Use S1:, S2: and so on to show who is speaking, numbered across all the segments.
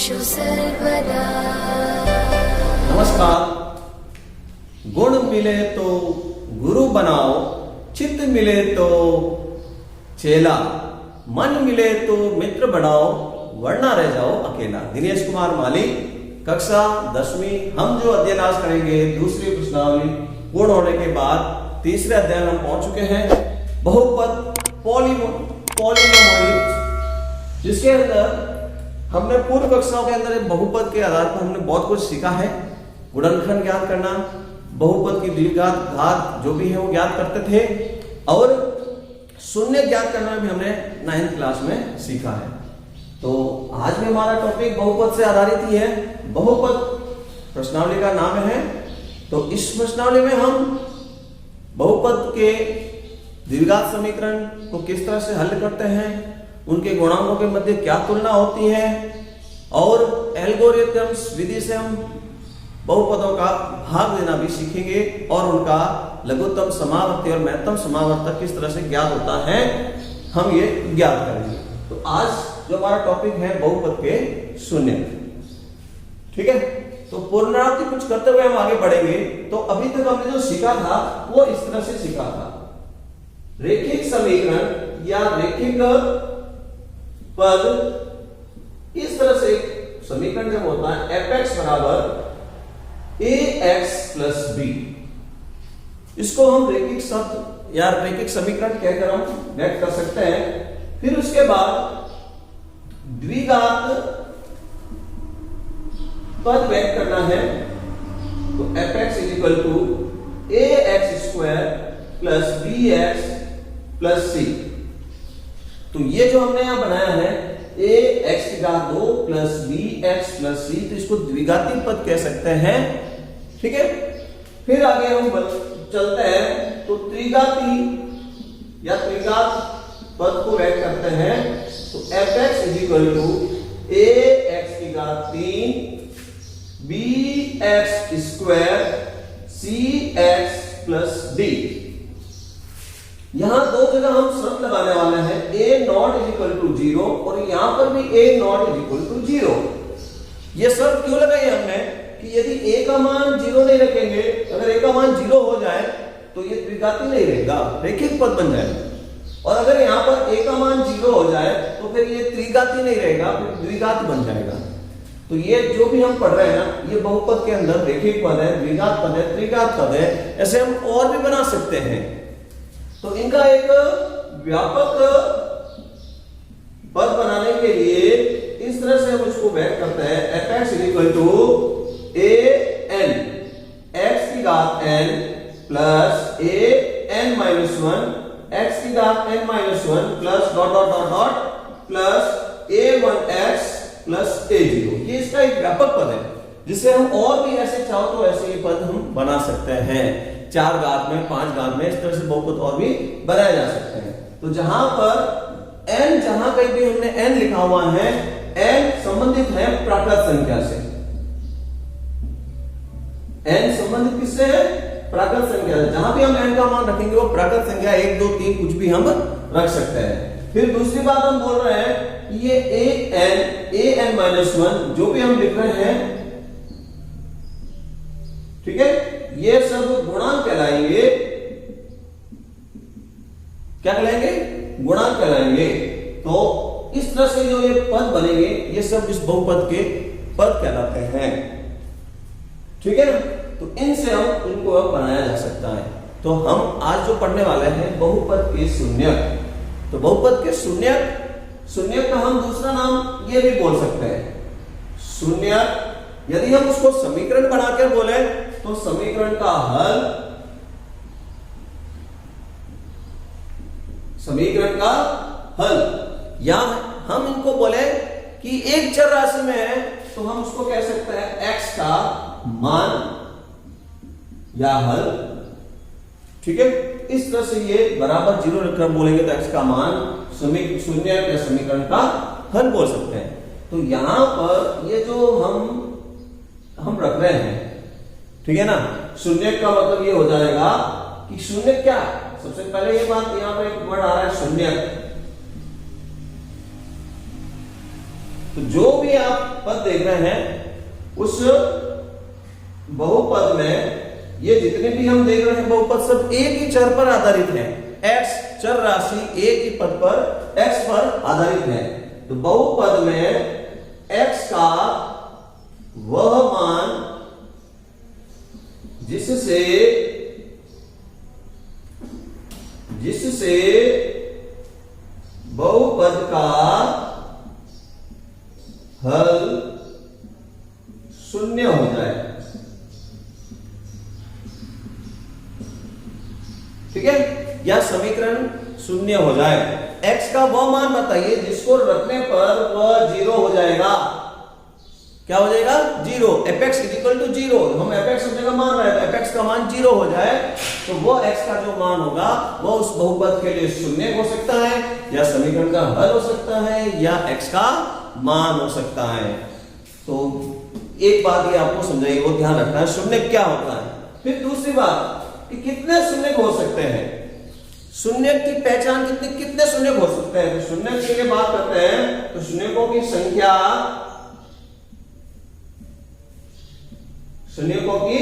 S1: सर्वेषु सर्वदा।
S2: नमस्कार। गुण मिले तो गुरु बनाओ, चित्त मिले तो चेला, मन मिले तो मित्र बनाओ, वरना रह जाओ अकेला। दिनेश कुमार माली, कक्षा 10वीं। हम जो अध्ययन आज करेंगे दूसरी प्रश्नावली पूर्ण होने के बाद तीसरे अध्ययन हम पहुंच चुके हैं, बहुपद पॉलिनोमियल, जिसके अंदर हमने पूर्व कक्षाओं के अंदर बहुपद के आधार पर हमने बहुत कुछ सीखा है। गुणनखंड ज्ञात करना, बहुपद की द्विघात घात जो भी है वो ज्ञात करते थे, और शून्य ज्ञात करना भी हमने 9th क्लास में सीखा है। तो आज भी हमारा टॉपिक बहुपद से आधारित ही है। बहुपद प्रश्नावली का नाम है। तो इस प्रश्नावली में हम बहुपद के द्विघात समीकरण को किस तरह से हल करते हैं, उनके गुणांकों के मध्य क्या तुलना होती है, और एल्गोरिथम्स विधि से हम बहुपदों का भाग देना भी सीखेंगे, और उनका लघुत्तम समावर्ती और महत्तम समावर्तक किस तरह से ज्ञात होता है हम ये ज्ञात करेंगे। तो आज जो हमारा टॉपिक है बहुपद के शून्य, ठीक है। तो पुनरावृत्ति कुछ करते हुए हम आगे बढ़ेंगे। तो अभी तक हमने जो सीखा था वो इस तरह से सीखा था। रेखिक समीकरण या रेखिक पद, इस तरह से समीकरण जब होता है fx बराबर ax प्लस b, इसको हम रेखिक शब्द या रेखिक समीकरण कहकर हम व्यक्त कर सकते हैं। फिर उसके बाद द्विघात पद व्यक्त करना है, तो fx is equal to ax square plus bx plus c। तो ये जो हमने यहां बनाया है ax की घात 2 प्लस bx प्लस c, तो इसको द्विघाती पद कह सकते हैं, ठीक है। फिर आगे हम चलते हैं, तो त्रिघाती या त्रिघात पद को व्यक्त करते हैं, तो fx is equal to ax की घात 3 bx square cx plus d। यहां दो जगह हम शर्त लगाने वाले हैं, a naught is equal to 0, और यहां पर भी a naught is equal to 0। ये शर्त क्यों लगाई हमने कि यदि a का मान 0 नहीं रखेंगे, अगर a का मान 0 हो जाए तो ये द्विघाती नहीं रहेगा, रेखिक पद बन जाएगा, और अगर यहां पर a का मान 0 हो जाए तो फिर ये त्रिघाती नहीं रहेगा, फिर द्विघात बन जाएगा। तो ये जो भी हम पढ़ रहे हैं ना, ये बहुपद के अंदर रेखिक पद है, द्विघात पद है, त्रिघात पद है, ऐसे हम और भी बना सकते हैं। तो इनका एक व्यापक पद बनाने के लिए इस तरह से हम इसको व्यक्त करते हैं, fx is equal to an x की घात n plus an minus 1 x की घात n minus 1 plus dot dot dot dot plus a1x plus a0। ये इसका एक व्यापक पद है, जिसे हम और भी ऐसे चाहो तो ऐसे ये पद हम बना सकते हैं, 4 घात में, 5 घात में, इस तरह से बहुपद और भी बनाए जा सकते हैं। तो जहां पर n, जहां कहीं भी हमने n लिखा हुआ है, n संबंधित है प्राकृत संख्या से। n संबंधित किससे है? प्राकृत संख्या से। जहां भी हम n का मान रखेंगे वो प्राकृत संख्या 1 2 3 कुछ भी हम रख सकते हैं। फिर दूसरी बात हम बोल रहे हैं कि ये an माइनस 1 जो भी हम लिख रहे हैं, ठीक है, ये सब गुणांक कहलाएंगे। क्या कहलाएंगे? गुणांक कहलाएंगे। तो इस तरह से जो ये पद बनेंगे, ये सब इस बहुपद के पद कहलाते हैं, ठीक है ना। तो इनसे हम इनको अब बनाया जा सकता है। तो हम आज जो पढ़ने वाले हैं बहुपद के शून्यक। तो बहुपद के शून्यक का हम दूसरा नाम ये भी बोल सकते हैं, शून्यक। यदि हम उसको समीकरण बनाकर बोले तो समीकरण का हल, समीकरण का हल, या हम इनको बोले कि एक चर राशि में है तो हम उसको कह सकते हैं x का मान या हल, ठीक है। इस तरह से ये बराबर 0 रखकर बोलेंगे तो x का मान शून्य या समीकरण का हल बोल सकते हैं। तो यहां पर ये जो हम रख रहे हैं, ठीक है ना, शून्य का मतलब ये हो जाएगा कि शून्य क्या, सबसे पहले ये बात, यहां पर एक वर्ड आ रहा है शून्य। तो जो भी आप पद देख रहे हैं उस बहुपद में ये जितने भी हम देख रहे हैं बहुपद सब एक ही चर पर आधारित है। x चर राशि एक ही पद पर x पर आधारित है। तो बहुपद में x का वह मान जिससे बहुपद का हल शून्य हो जाए। ठीक है, या समीकरण शून्य हो जाए। x का वह मान बताइए जिसको रखने पर वह 0 हो जाएगा। क्या हो जाएगा? 0। fx equal to 0। हम fx की जगह मान रहे हैं तो fx का मान 0 हो जाए तो वो x का जो मान होगा वो उस बहुपद के लिए शून्य हो सकता है, या समीकरण का हल हो सकता है, या x का मान हो सकता है। तो एक बात ये आपको समझाइए, वो ध्यान रखना है शून्य क्या होता है। फिर दूसरी बात कि कितने शून्य हो सकते हैं, शून्य की पहचान कितने शून्य हो सकते हैं। तो शून्य के लिए बात करते हैं तो शून्यकों की संख्या, शून्यकों की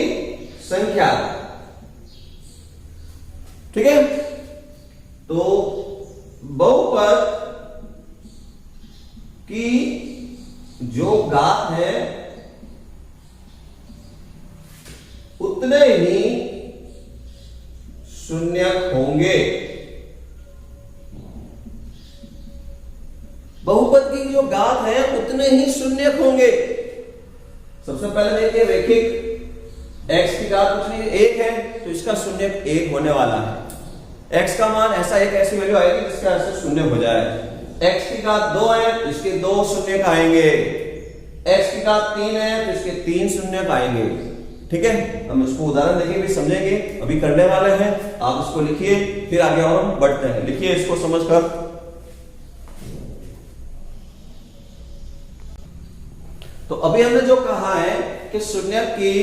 S2: संख्या, ठीक है। तो बहुपद की जो घात है उतने ही शून्यक होंगे। बहुपद की जो घात है उतने ही शून्यक होंगे। सबसे पहले देखिए रैखिक x की घात कुछ नहीं 1 है तो इसका शून्य 1 होने वाला है। x का मान ऐसा एक ऐसी वैल्यू आएगी जिसका ऐसे शून्य हो जाए। x की घात 2 है तो इसके 2 शून्य आएंगे। x की घात 3 है तो इसके 3 शून्य आएंगे। ठीक है, हम इसको उदाहरण देखेंगे भी समझेंगे, अभी करने वाले हैं। आप इसको लिखिए फिर आगे और हम बढ़ते हैं। लिखिए इसको समझकर। तो अभी हमने जो कहा है कि शून्य की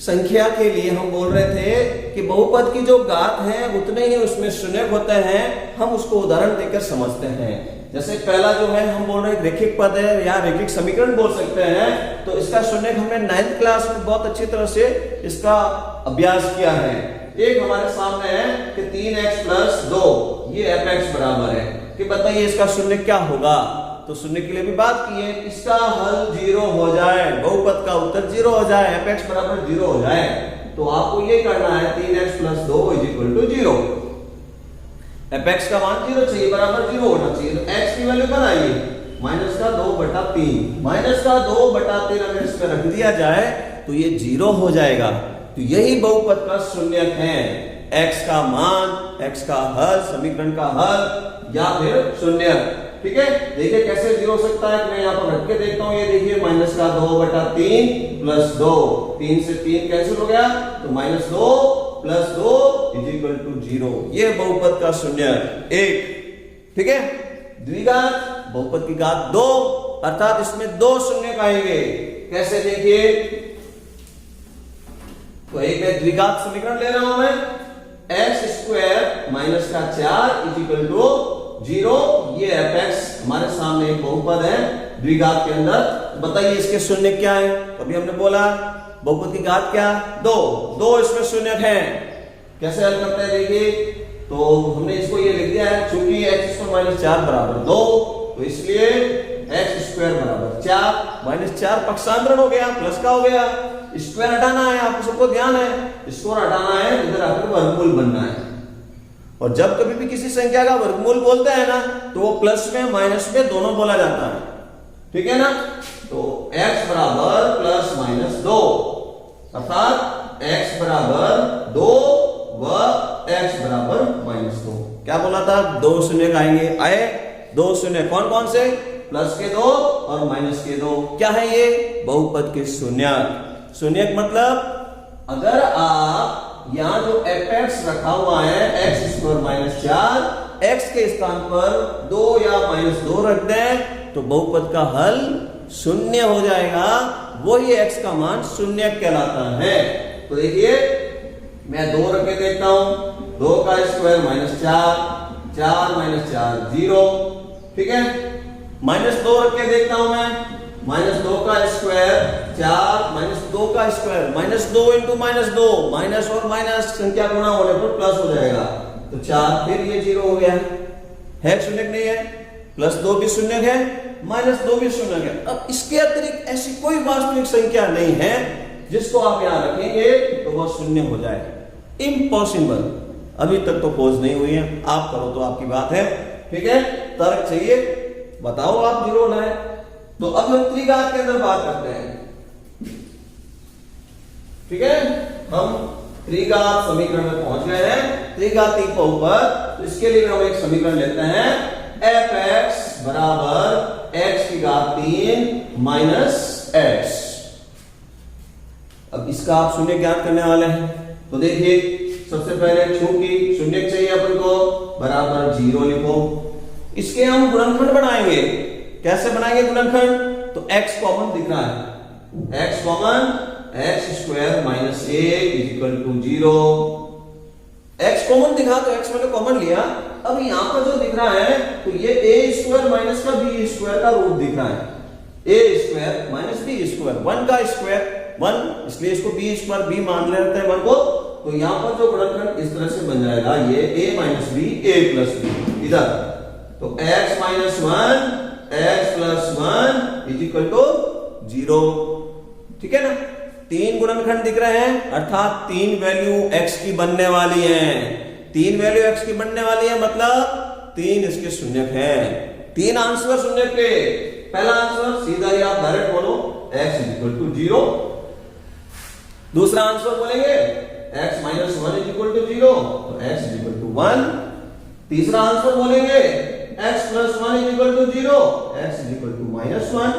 S2: संख्या के लिए हम बोल रहे थे कि बहुपद की जो घात है उतने ही उसमें शून्य होते हैं। हम उसको उदाहरण देकर समझते हैं। जैसे पहला जो है हम बोल रहे हैं रैखिक पद है या रैखिक समीकरण बोल सकते हैं। तो इसका शून्य हमने 9th क्लास में बहुत अच्छी तरह से इसका अभ्यास किया है। एक हमारे सामने है कि 3x + 2 ये fx बराबर है कि बताइए इसका शून्य क्या होगा। तो शून्य के लिए भी बात की है, इसका हल 0 हो जाए, बहुपद का उत्तर 0 हो जाए, fx बराबर 0 हो जाए। तो आपको ये करना है 3x + 2 = 0। fx का मान 0 चाहिए, बराबर 0 होना चाहिए। तो x की वैल्यू बनाइए -2/3। -2/3 अगर इस पे रख दिया जाए तो ये 0 हो जाएगा। तो यही बहुपद का शून्यक है। x का मान, x का हल, समीकरण का हल या फिर शून्यक। ठीक है, देखिए कैसे 0 हो सकता है। मैं यहाँ पर रख के देखता हूँ। ये देखिए -2/3 + 2, 3 से 3 कैंसिल हो गया तो -2 + 2 = 0। ये बहुपद का शून्य 1। ठीक है, द्विघात बहुपद की घात 2 अर्थात इसमें 2 शून्य आएंगे। कैसे देखिए, तो एक मैं द्विघात समीकरण ले रहा हूं मैं, x² - -4 = 0। ये fx हमारे सामने एक बहुपद है द्विघात के अंदर। बताइए इसके शून्य क्या है। अभी हमने बोला बहुपद की घात क्या, 2 इसमें शून्य है। कैसे हल करते हैं देखिए। तो हमने इसको ये लिख दिया है चूंकि x² - 4 = 2 तो इसलिए x² = 4 -4 पक्षांतरण हो गया, प्लस का हो गया। स्क्वायर हटाना है, आपको सबको ध्यान है, स्क्वायर हटाना है, इधर आकर वर्गमूल बनना है। और जब कभी भी किसी संख्या का वर्गमूल बोलते हैं ना तो वो प्लस में माइनस में दोनों बोला जाता है। ठीक है ना। तो x ± 2 अर्थात x = 2 व x = -2। क्या बोला था, 2 शून्य आएंगे, आए 2 शून्य। कौन कौन से, प्लस के 2 और माइनस के 2। क्या है ये, बहुपद के शून्यक। शून्यक मतलब अगर आप यहां जो fx रखा हुआ है x² - 4, x के स्थान पर 2 या -2 रख दें तो बहुपद का हल शून्य हो जाएगा। वही x का मान शून्य कहलाता है। तो देखिए मैं 2 रख के देखता हूं, 2 का स्क्वायर -4, 4 - 4 0। ठीक है, -2 रख के देखता हूं मैं, -2 का स्क्वायर 4, -2 का स्क्वायर -2 इंटू -2, माइनस और माइनस संख्या गुणा होने पर प्लस हो जाएगा, तो 4, फिर ये 0 हो गया है, शून्य नहीं है, +2 भी शून्य है, -2 भी शून्य है। अब इसके अतिरिक्त ऐसी कोई वास्तविक संख्या नहीं है जिसको आप यहां रखेंगे तो वह शून्य हो जाए, इम्पॉसिबल। अभी तक तो खोज नहीं हुई है, आप करो तो आपकी बात है, ठीक है। तर्क चाहिए, बताओ आप 0 लाए। तो अब हम त्रिघात के अंदर बात करते हैं, ठीक है। हम त्रिघात समीकरण में पहुंच गए हैं, त्रिघाती बहुपद। तो इसके लिए हम एक समीकरण लेते हैं, f(x) बराबर x⁻³ माइनस x। अब इसका आप शून्य ज्ञात करने वाले हैं, तो देखिए सबसे पहले चूंकि शून्य चाहिए अपन को, बराबर 0 लिखो। इसके हम गुणनखंड बनाएंगे, कैसे बनाएंगे गुणनखंड? तो x कॉमन दिख रहा है, x common, x² minus 1 equal to 0। x common दिखा तो x मैंने कॉमन लिया। अब यहां पर जो दिख रहा है तो ये a² माइनस का b² का रूप दिख रहा है, a² माइनस b², 1 का स्क्वायर 1, इसलिए इसको b² b मान लेते हैं 1 को। तो यहां पर जो गुणनखंड इस तरह से बन जाएगा, ये a minus b a plus b इधर, तो x minus 1 x plus 1 is equal to 0, ठीक है ना। 3 गुणनखंड दिख रहे हैं, अर्थात 3 वैल्यू x की बनने वाली हैं, 3 वैल्यू x की बनने वाली है, मतलब 3 इसके शून्यक हैं, 3 आंसर शून्यक के। पहला आंसर सीधा ही आप डायरेक्ट बोलो, x इज इक्वल टू 0। दूसरा आंसर बोलेंगे x minus 1 is equal to 0, तो x इज इक्वल टू 1। तीसरा आंसर बोलेंगे x plus 1 is equal to 0, x is equal to -1।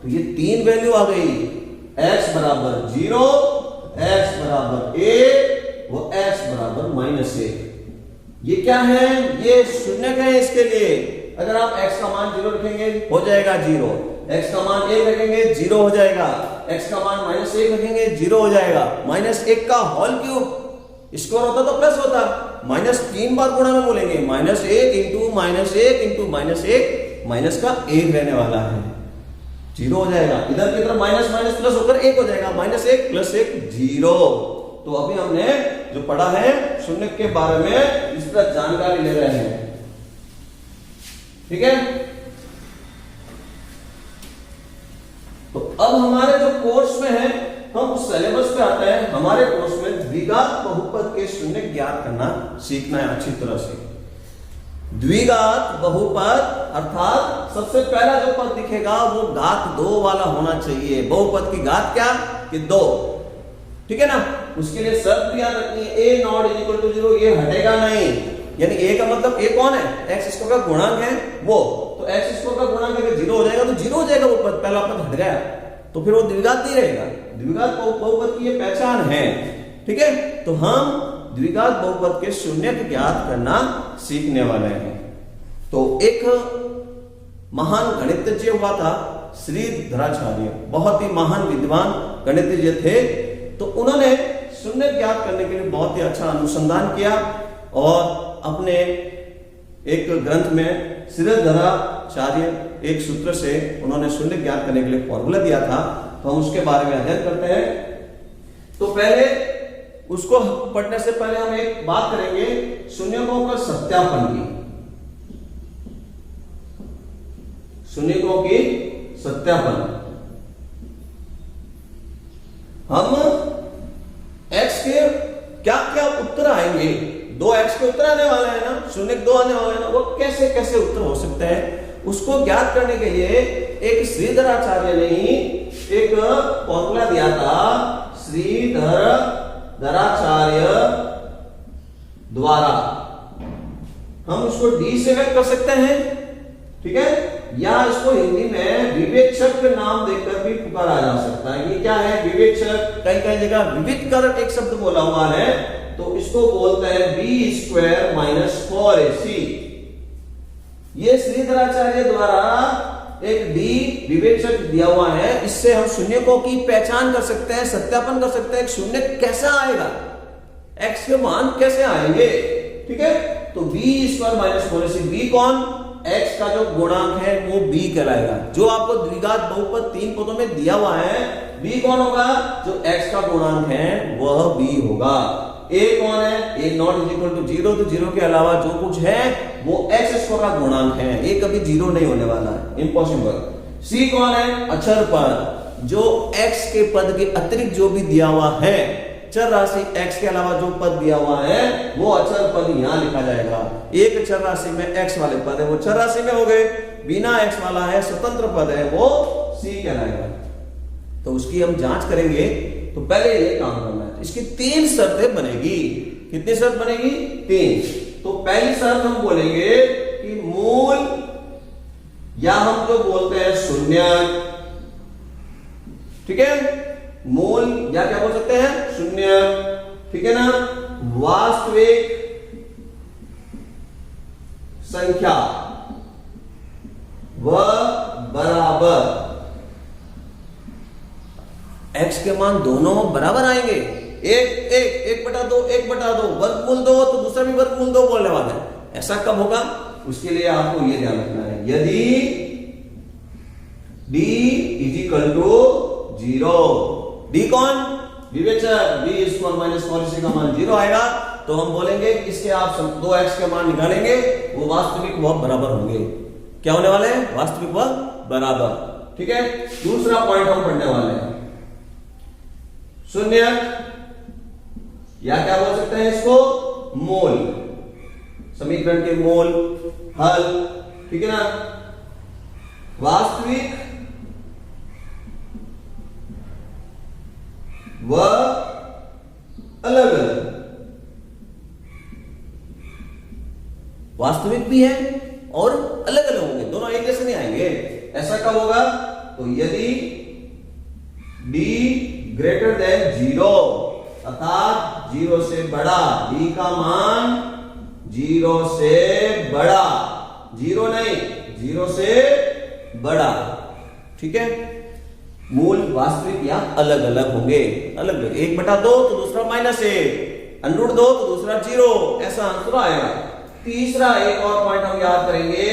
S2: तो ये 3 वैल्यू आ गई, x बराबर 0, x बराबर 1, वो x बराबर -1। ये क्या है? ये शून्य है इसके लिए। अगर आप x का मान 0 रखेंगे हो जाएगा 0, x का मान 1 रखेंगे 0 हो जाएगा, x का मान -1 रखेंगे 0 हो जाएगा। -1 का होल क्यूब स्क्वायर होता तो प्लस होता, -3 बार गुणा में बोलेंगे, -1 इंटू -1 इंटू -1, माइनस का 1 रहने वाला है, 0 हो जाएगा। इधर की तरफ माइनस माइनस प्लस होकर 1 हो जाएगा, -1 प्लस 1 0। तो अभी हमने जो पढ़ा है शून्य के बारे में, इस पर जानकारी ले रहे हैं, ठीक है। तो अब हमारे जो कोर्स में है, हम उस सिलेबस पे आते हैं। हमारे कोर्स में द्विघात बहुपद के शून्य ज्ञात करना सीखना है अच्छी तरह से। द्विघात बहुपद अर्थात सबसे पहला जो पद दिखेगा वो घात 2 वाला होना चाहिए। बहुपद की घात क्या? कि 2, ठीक है ना। उसके लिए शर्त भी याद रखनी है, a naught is equal to 0, ये हटेगा नहीं। यानी a का मतलब a कौन है? x स्क्वायर का गुणांक है वो, तो x स्क्वायर का गुणांक अगर 0 हो जाएगा तो 0 हो जाएगा वो पद, पहला पद हट गया, तो फिर वो द्विघात नहीं रहेगा। द्विघात बहुपद की ये पहचान है, ठीक है। तो हम द्विघात बहुपद के शून्य ज्ञात करना सीखने वाले हैं। तो एक महान गणितज्ञ हुआ था श्रीधराचार्य, बहुत ही महान विद्वान गणितज्ञ थे। तो उन्होंने शून्य ज्ञात करने के लिए बहुत ही अच्छा अनुसंधान किया और अपने एक ग्रंथ में श्रीधराचार्य एक सूत्र से उन्होंने शून्य ज्ञात करने के लिए फॉर्मूला दिया था। तो हम उसके बारे में अध्ययन करते हैं। तो पहले उसको पढ़ने से पहले हम एक बात करेंगे शून्यकों का सत्यापन की। शून्यकों की सत्यापन, हम x के क्या क्या उत्तर आएंगे, 2x के उत्तर आने वाले हैं ना, शून्य 2 आने वाले हैं ना, वो कैसे कैसे उत्तर हो सकते हैं उसको ज्ञात करने के लिए एक श्रीधराचार्य ने ही एक फॉर्मूला दिया था। श्रीधराचार्य द्वारा हम उसको डी से व्यक्त कर सकते हैं, ठीक है, या इसको हिंदी में विवेचक नाम देकर भी पुकारा जा सकता है। ये क्या है? विवेचक। कई कई जगह विविधकर एक शब्द बोला हुआ है, तो इसको बोलते हैं b² माइनस 4ac। ये श्रीधराचार्य द्वारा एक डी विवेचक दिया हुआ है, इससे हम शून्यकों की पहचान कर सकते हैं, सत्यापन कर सकते हैं शून्य कैसा आएगा, x के मान कैसे आएंगे, ठीक है। तो b² माइनस 4ac, b कौन? x का जो गुणांक है वो b कहलाएगा। जो आपको द्विघात बहुपद 3 पदों में दिया हुआ है, b कौन होगा? जो x का गुणांक है वह b होगा। a कौन है? a naught is equal to 0, तो 0 के अलावा जो कुछ है वो x स्क्वायर का गुणांक है, a कभी 0 नहीं होने वाला है, इम्पॉसिबल। c कौन है? अचर पद, जो x के पद के अतिरिक्त जो भी दिया हुआ है, चर राशि x के अलावा जो पद दिया हुआ है वो अचर पद यहां लिखा जाएगा। एक चर राशि में x वाले पद है वो चर राशि में हो गए, बिना x वाला है स्वतंत्र पद है वो c कहलाएगा। तो उसकी हम जांच करेंगे, तो पहले ये काम करना है। इसकी 3 शर्तें बनेगी। कितनी शर्त बनेगी? 3। तो पहली शर्त हम बोलेंगे कि मूल, या हम जो बोलते हैं शून्य, ठीक है, मूल या क्या बोल सकते हैं? शून्य, ठीक है ना, वास्तविक संख्या व बराबर x के मान दोनों बराबर आएंगे। एक बटा दो, वर्गमूल 2 तो दूसरा भी वर्गमूल 2 बोलने वाला है। ऐसा कब होगा? उसके लिए आपको यह ध्यान रखना है, यदि d is equal to 0, d कौन? विवेचक, b स्क्वायर माइनस 4ac का मान 0 आएगा, तो हम बोलेंगे इसके आप 2x के मान निकालेंगे, वो वास्तविक व बराबर होंगे। क्या होने वाले हैं? वास्तविक व बराबर, ठीक है। दूसरा पॉइंट हम पढ़ने वाले हैं, शून्य, या क्या बोल सकते हैं इसको? मूल, समीकरण के मूल, हल, ठीक है ना, वास्तविक व अलग अलग। वास्तविक भी है और अलग अलग होंगे, दोनों एक जैसे नहीं आएंगे। ऐसा कब होगा? तो यदि d ग्रेटर देन 0, अर्थात 0 से बड़ा, d का मान 0 से बड़ा, 0 नहीं 0 से बड़ा, ठीक है। मूल, वास्तविक या अलग अलग होंगे, अलग अलग। 1/2 तो दूसरा -1, √2 तो दूसरा 0, ऐसा आंसर आएगा। तीसरा एक और पॉइंट हम याद करेंगे,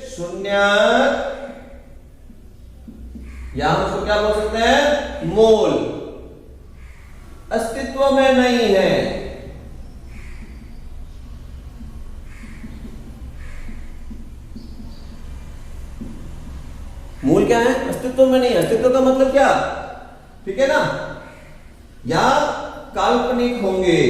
S2: शून्य, या हम उसको क्या बोल सकते हैं? मूल, अस्तित्व में नहीं है। मूल क्या है? अस्तित्व में नहीं है। अस्तित्व का मतलब क्या? ठीक है ना, या काल्पनिक होंगे।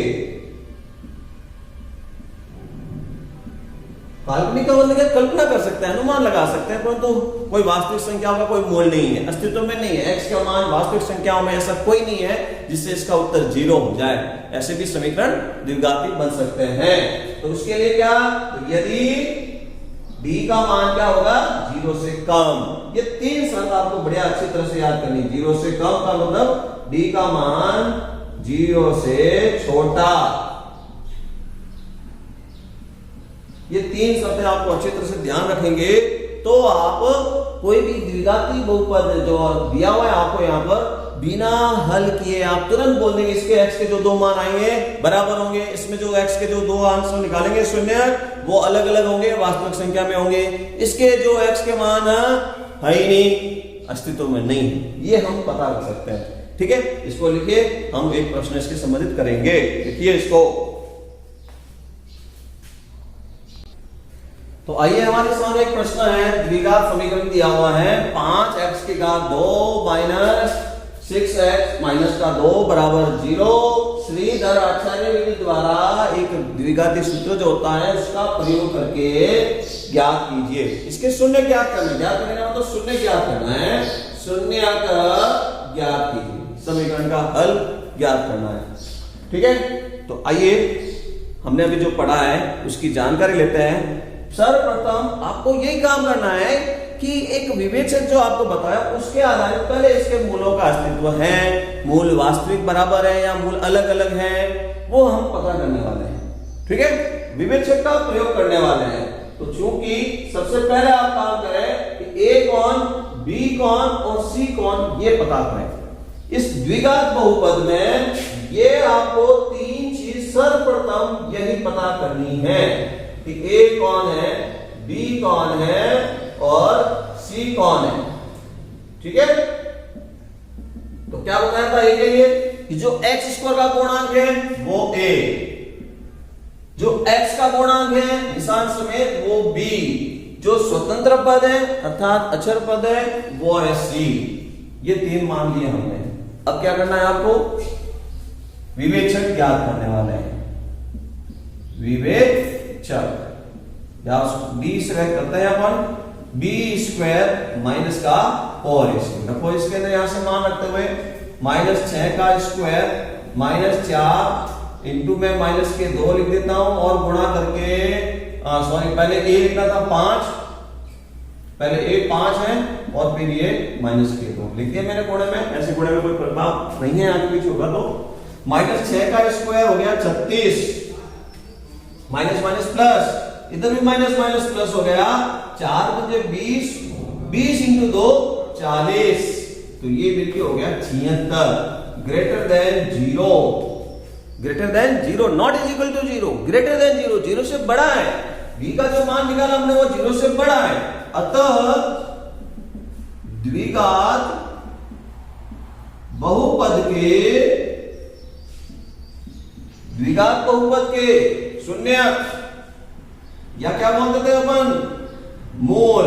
S2: काल्पनिक का मतलब क्या? कल्पना कर सकते हैं, अनुमान लगा सकते हैं, परंतु कोई वास्तविक संख्याओं का कोई मूल नहीं है, अस्तित्व में नहीं है। x का मान वास्तविक संख्याओं में ऐसा कोई नहीं है जिससे इसका उत्तर 0 हो जाए। ऐसे भी समीकरण द्विघाती बन सकते हैं। तो उसके लिए क्या? तो यदि d का मान क्या होगा? 0 से कम। ये 3 शर्त आपको बढ़िया अच्छी तरह से याद करनी। 0 से कम का मतलब d का मान 0 से छोटा। ये 3 शर्तें आपको अच्छी तरह से ध्यान रखेंगे तो आप कोई भी द्विघाती बहुपद जो दिया हुआ है आपको यहाँ पर, बिना हल किए आप तुरंत बोल देंगे इसके x के जो 2 मान आएंगे बराबर होंगे, इसमें जो x के जो 2 आंसर निकालेंगे शून्य वो अलग अलग होंगे, वास्तविक संख्या में होंगे। इसके जो x के मान है ही नहीं, अस्तित्व में नहीं है, ये हम पता कर सकते हैं। ठीक है, इसको लिखिए, हम एक प्रश्न इसके संबंधित करेंगे। लिखिए इसको। तो आइए हमारे सामने एक प्रश्न है, द्विघात समीकरण दिया हुआ है 5x की घात 2 माइनस 6x माइनस का 2 बराबर 0। श्रीधर आचार्य विधि द्वारा एक द्विघाती सूत्र जो होता है उसका प्रयोग करके ज्ञात कीजिए। इसके शून्य ज्ञात करना, ज्ञात करने का मतलब शून्य ज्ञात करना है, शून्य का ज्ञात कीजिए, समीकरण का हल ज्ञात करना है। ठीक है, तो आइए हमने अभी जो पढ़ा है उसकी जानकारी लेते हैं। सर्वप्रथम आपको यही काम करना है कि एक विवेचक जो आपको बताया उसके आधारित पहले इसके मूलों का अस्तित्व है, मूल वास्तविक बराबर है या मूल अलग अलग है, वो हम पता करने वाले हैं। ठीक है, विवेचक का प्रयोग करने वाले हैं। तो चूंकि सबसे पहले आप काम करें कि a कौन, b कौन और c कौन, ये पता करें। इस द्विघात बहुपद में ये आपको 3 चीज सर्वप्रथम यही पता करनी है कि a कौन है, b बी कौन है और सी कौन है। ठीक है, तो क्या बताया था ये कि जो x स्क्वायर का पूर्णांक है वो a, जो x का पूर्णांक है निशान समेत वो b, जो स्वतंत्र पद है अर्थात अचर पद है वो है c। ये तीन मान लिए हमने। अब क्या करना है आपको, विवेचक ज्ञात करने वाले हैं। विवेचक या बी से करते हैं अपन, बी स्क्वायर माइनस का और स्क्वायर रखो। इसके अंदर यहां से मान रखते हुए -6 का स्क्वायर -4 इंटू में माइनस के 2 लिख देता हूं और गुणा करके सॉरी पहले a लिखना था 5, पहले a 5 है और फिर ये माइनस के 2 लिख दिया मैंने कोने में। ऐसे कोने में कोई प्रभाव नहीं है, आगे पीछे होगा तो -6 का स्क्वायर हो गया 36, माइनस माइनस प्लस, इधर भी माइनस माइनस प्लस हो गया, 4 बजे 20, 20 इंटू 2 40, तो ये बिल्कुल हो गया 76। Greater than 0, greater than 0, not is equal to 0, greater than 0, 0 से बड़ा है। b का जो मान निकाला हमने वो 0 से बड़ा है, अतः द्विघात बहुपद के शून्य या क्या बोलते थे अपन, मूल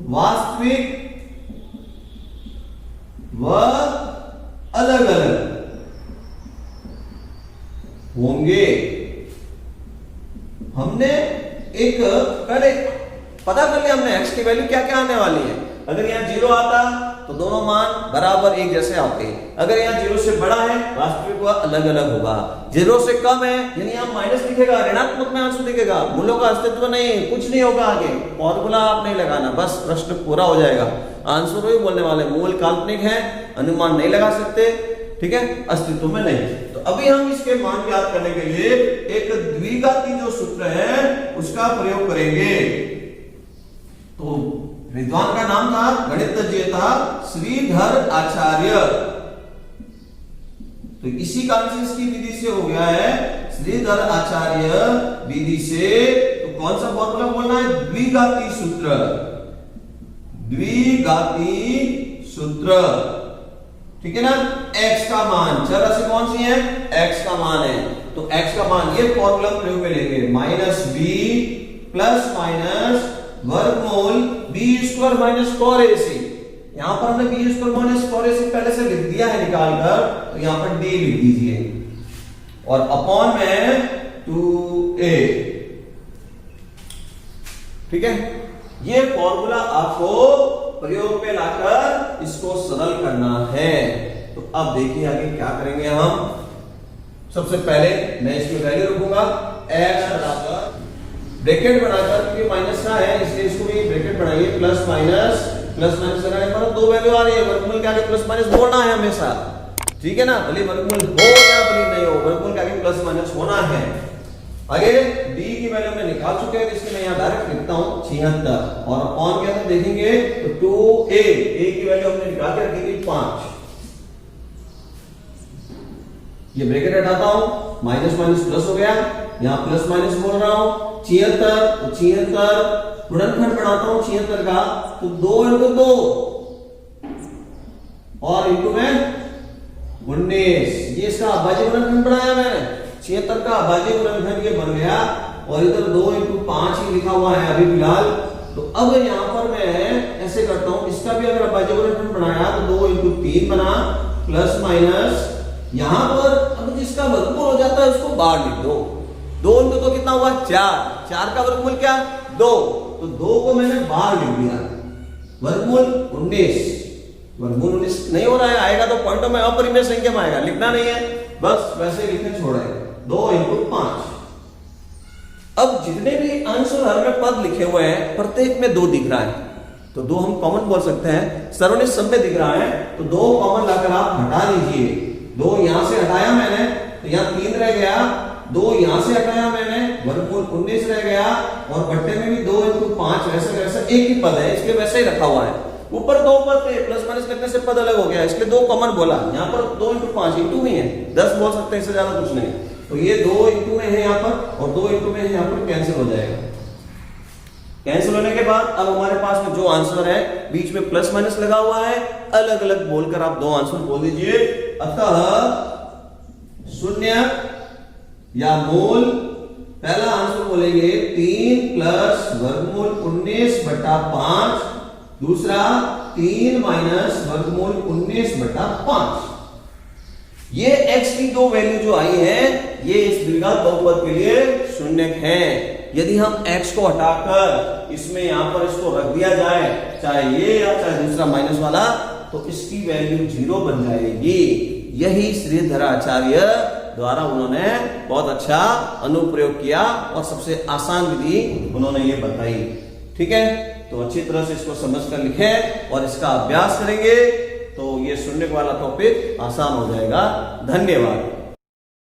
S2: वास्तविक व अलग अलग होंगे। हमने एक पहले पता कर लिया हमने x की वैल्यू क्या क्या आने वाली है। अगर यहाँ 0 आता तो दोनों मान बराबर एक जैसे आते, अगर यहाँ 0 से बड़ा है वास्तविक व अलग अलग होगा, 0 से कम है यानी यहाँ माइनस दिखेगा, ऋणात्मक में आंसू दिखेगा, मूलों का अस्तित्व नहीं, कुछ नहीं होगा, आगे फॉर्मूला आप नहीं लगाना, बस प्रश्न पूरा हो जाएगा। आंसर वही बोलने वाले, मूल काल्पनिक है, अनुमान नहीं लगा सकते, ठीक है, अस्तित्व में नहीं। तो अभी हम इसके मान ज्ञात करने के लिए एक द्विघाती जो सूत्र है उसका प्रयोग करेंगे। तो विद्वान का नाम था, गणितज्ञ था श्रीधर आचार्य। तो इसी कारण से इसकी विधि से हो गया है श्रीधर आचार्य विधि से। तो कौन सा फॉर्मूला बोलना है, द्विघाती सूत्र, द्विघाती सूत्र, ठीक है ना। x का मान, चर राशि कौन सी है, x का मान है, तो x का मान ये फॉर्मूला प्रयोग में लेंगे, -b प्लस माइनस वर्गमूल b स्क्वायर माइनस 4ac। यहां पर हमने b स्क्वायर माइनस 4ac पहले से लिख दिया है निकालकर, तो यहां पर d लिख दीजिए और अपॉन में 2a, ठीक है। ये फॉर्मूला आपको प्रयोग में लाकर इसको सरल करना है। तो अब देखिए आगे क्या करेंगे हम। सबसे पहले मैं इसमें वैल्यू रखूंगा x बराबर ब्रैकेट बनाकर, क्योंकि माइनस का है इसलिए इसको भी ब्रैकेट बनाइए, प्लस माइनस लगाने पर दो वैल्यू आ रही है, वर्गमूल के आगे प्लस माइनस बोलना है हमेशा, ठीक है ना, भले वर्गमूल हो या भले नहीं हो, वर्गमूल के आगे प्लस माइनस होना है। आगे d की वैल्यू में निकाल चुके हैं, इसलिए मैं यहां डायरेक्ट लिखता हूं 76 और अपॉन के अंदर देखेंगे तो 2a, a की वैल्यू हमने निकाल के रखी थी 5, ये ब्रैकेट हटाता हूं, माइनस माइनस प्लस हो गया, यहां प्लस माइनस बोल रहा हूं 76, तो 76 गुणनखंड बनाता हूं 76 का, तो 2 into 2 और इंटू में 19, ये इसका अभाज्य गुणनखंड बनाया मैंने, 76 का अभाज्य गुणनखंड ये बन गया और इधर 2 into 5 ही लिखा हुआ है अभी फिलहाल। तो अब यहां पर मैं ऐसे करता हूं, इसका भी अगर अभाज्य गुणनखंड बनाया तो 2 into 3 बना, प्लस माइनस, यहां पर अब जिसका वर्गमूल हो जाता है उसको बाहर लिख दो, 2 into 2 कितना हुआ 4, 4 का वर्गमूल क्या 2, तो 2 को मैंने बाहर लिख दिया, वर्गमूल 19, वर्गमूल 19 नहीं हो रहा है, आएगा तो पॉइंटों में अपरिमेय संख्या में आएगा, लिखना नहीं है, बस वैसे लिखने छोड़ेगा, 2 into 5। अब जितने भी अंश और हर में पद लिखे हुए हैं प्रत्येक में 2 दिख रहा है, तो 2 हम कॉमन बोल सकते हैं, सर्वनिष्ठ सब में दिख रहा है, तो 2 कॉमन लाकर आप हटा लीजिए, 2 यहां से हटाया मैंने तो यहां 3 रह गया, 2 यहां से हटाया मैंने, वर्गमूल 19 रह गया और बट्टे में भी 2 into 5, वैसे वैसे एक ही पद है इसलिए वैसे ही रखा हुआ है, ऊपर 2 पद थे, प्लस माइनस लगने से पद अलग हो गया इसलिए 2 कॉमन बोला, यहां पर 2 into 5 इंटू में है, 10 बोल सकते हैं, इससे ज्यादा कुछ नहीं, तो ये 2 इंटू में है यहां पर और 2 इंटू में है यहां पर, कैंसिल हो जाएगा, कैंसिल होने के बाद अब हमारे पास में जो आंसर है बीच में प्लस माइनस लगा हुआ है, अलग अलग बोलकर आप दो आंसर बोल दीजिए। अतः शून्य या मूल, पहला आंसर बोलेंगे 3 प्लस वर्गमूल 19/5, दूसरा 3 माइनस वर्गमूल 19/5। ये x की दो वैल्यू जो आई है ये इस द्विघात बहुपद के लिए शून्य है। यदि हम x को हटाकर इसमें यहां पर इसको रख दिया जाए, चाहे ये या चाहे दूसरा माइनस वाला, तो इसकी वैल्यू 0 बन जाएगी। यही श्रीधर आचार्य द्वारा उन्होंने बहुत अच्छा अनुप्रयोग किया और सबसे आसान विधि उन्होंने ये बताई। ठीक है, तो अच्छी तरह से इसको समझकर लिखें और इसका अभ्यास करेंगे तो ये शून्य वाला टॉपिक आसान हो जाएगा। धन्यवाद।